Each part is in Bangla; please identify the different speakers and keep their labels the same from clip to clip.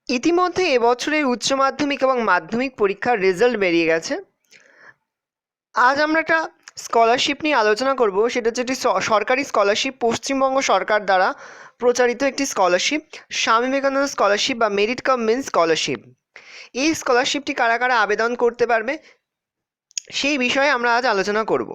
Speaker 1: ইতিমধ্যে এবছরের উচ্চ মাধ্যমিক এবং মাধ্যমিক পরীক্ষার রেজাল্ট বেরিয়ে গেছে। আজ আমরা একটা স্কলারশিপ নিয়ে আলোচনা করব। সেটা হচ্ছে একটি সরকারি স্কলারশিপ, পশ্চিমবঙ্গ সরকার দ্বারা প্রচারিত একটি স্কলারশিপ, স্বামী বিবেকানন্দ স্কলারশিপ বা মেরিট কাম মেন্স স্কলারশিপ। এই স্কলারশিপটি কারা কারা আবেদন করতে পারবে সেই বিষয়ে আমরা আজ আলোচনা করব।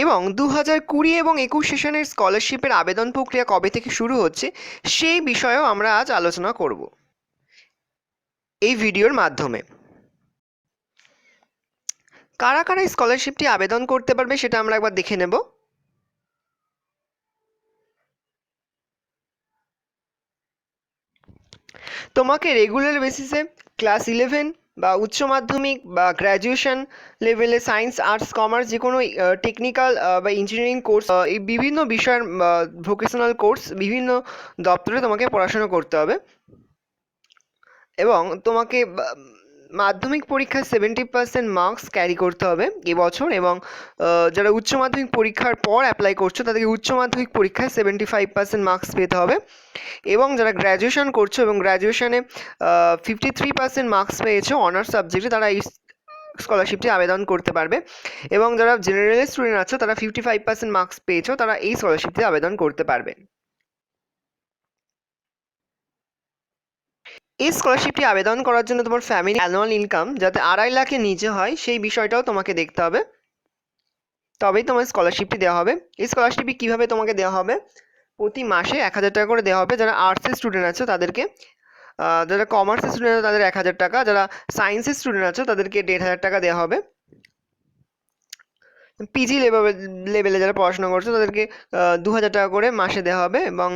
Speaker 1: এবং 2020 এবং 21 সেশনের স্কলারশিপের আবেদন প্রক্রিয়া কবে থেকে শুরু হচ্ছে সেই বিষয়েও আমরা আজ আলোচনা করব এই ভিডিওর মাধ্যমে। কারা কারা স্কলারশিপটি আবেদন করতে পারবে সেটা আমরা একবার দেখে নেব। তোমাকে রেগুলার বেসিসে ক্লাস 11 বা উচ্চ মাধ্যমিক বা গ্র্যাজুয়েশন লেভেলে সায়েন্স, আর্টস, কমার্স, যে কোনো টেকনিক্যাল বা ইঞ্জিনিয়ারিং কোর্স, এই বিভিন্ন বিষয়ের ভোকেশনাল কোর্স বিভিন্ন দপ্তরে তোমাকে পড়াশোনা করতে হবে। এবং তোমাকে মাধ্যমিক পরীক্ষায় 70% মার্কস ক্যারি করতে হবে এবছর। এবং যারা উচ্চ মাধ্যমিক পরীক্ষার পর অ্যাপ্লাই করছো তাদেরকে উচ্চ মাধ্যমিক পরীক্ষায় 75% মার্কস পেতে হবে। এবং যারা গ্র্যাজুয়েশন করছো এবং গ্র্যাজুয়েশনে 53% মার্কস পেয়েছো অনার্স সাবজেক্টে, তারা এই স্কলারশিপটি আবেদন করতে পারবে। এবং যারা জেনারেল স্টুডেন্ট আছো তারা 55% মার্কস পেয়েছো, তারা এই স্কলারশিপটি আবেদন করতে পারবে। এই স্কলারশিপটি আবেদন করার জন্য তোমার ফ্যামিলি অ্যানুয়াল ইনকাম যাতে 2.5 লাখের নিচে হয় সেই বিষয়টাও তোমাকে দেখতে হবে, তবেই তোমার স্কলারশিপটি দেওয়া হবে। এই স্কলারশিপটি কীভাবে তোমাকে দেওয়া হবে? প্রতি মাসে 1000 টাকা করে দেওয়া হবে যারা আর্টসের স্টুডেন্ট আছো তাদেরকে। যারা কমার্সের স্টুডেন্ট আছে তাদের 1000 টাকা, যারা সায়েন্সের স্টুডেন্ট আছো তাদেরকে 1500 টাকা দেওয়া হবে। পিজি লেভেলে যারা পড়াশোনা করছো তাদেরকে 2000 টাকা করে মাসে দেওয়া হবে। এবং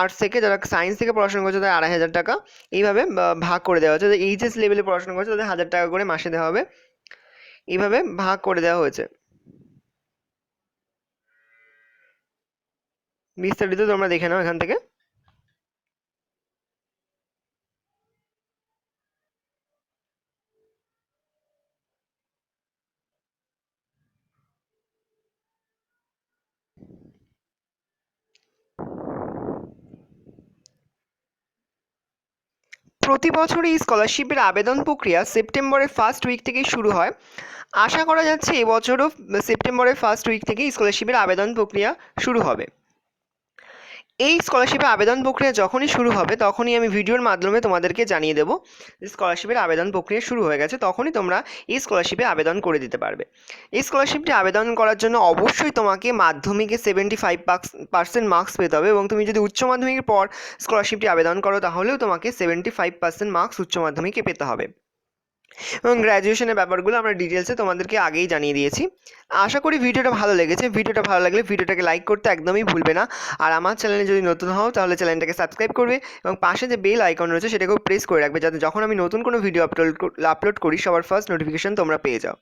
Speaker 1: আর্টস থেকে যারা সায়েন্স থেকে পড়াশোনা করছো তাদের 2500 টাকা, এইভাবে ভাগ করে দেওয়া হচ্ছে। এইচএস লেভেলে পড়াশোনা করছো তাদের 1000 টাকা করে মাসে দেওয়া হবে, এইভাবে ভাগ করে দেওয়া হয়েছে। বিস্তারিত তোমরা দেখে নাও এখান থেকে। প্রতি বছর এই স্কলারশিপের আবেদন প্রক্রিয়া সেপ্টেম্বরের ফার্স্ট উইক থেকেই শুরু হয়। আশা করা যাচ্ছে এবছরও সেপ্টেম্বরের ফার্স্ট উইক থেকেই স্কলারশিপের আবেদন প্রক্রিয়া শুরু হবে। এই স্কলারশিপের আবেদন প্রক্রিয়া যখনই শুরু হবে তখনই আমি ভিডিওর মাধ্যমে তোমাদেরকে জানিয়ে দেবো যে স্কলারশিপের আবেদন প্রক্রিয়া শুরু হয়ে গেছে, তখনই তোমরা এই স্কলারশিপে আবেদন করে দিতে পারবে। এই স্কলারশিপটি আবেদন করার জন্য অবশ্যই তোমাকে মাধ্যমিকে 75% মার্কস পেতে হবে। এবং তুমি যদি উচ্চ মাধ্যমিকের পর স্কলারশিপটি আবেদন করো তাহলেও তোমাকে 75% মার্কস উচ্চ মাধ্যমিকে পেতে হবে। এবং গ্র্যাজুয়েশনের ব্যাপারগুলো আমরা ডিটেলসে তোমাদেরকে আগেই জানিয়ে দিয়েছি। আশা করি ভিডিওটা ভালো লেগেছে। ভিডিওটা ভালো লাগলে ভিডিওটাকে লাইক করতে একদমই ভুলবে না। আর আমার চ্যানেলে যদি নতুন হও তাহলে চ্যানেলটাকে সাবস্ক্রাইব করবে এবং পাশে যে বেল আইকন রয়েছে সেটাকেও প্রেস করে রাখবে যাতে যখন আমি নতুন কোনো ভিডিও আপলোড করি সবার ফার্স্ট নোটিফিকেশন তোমরা পেয়ে যাও।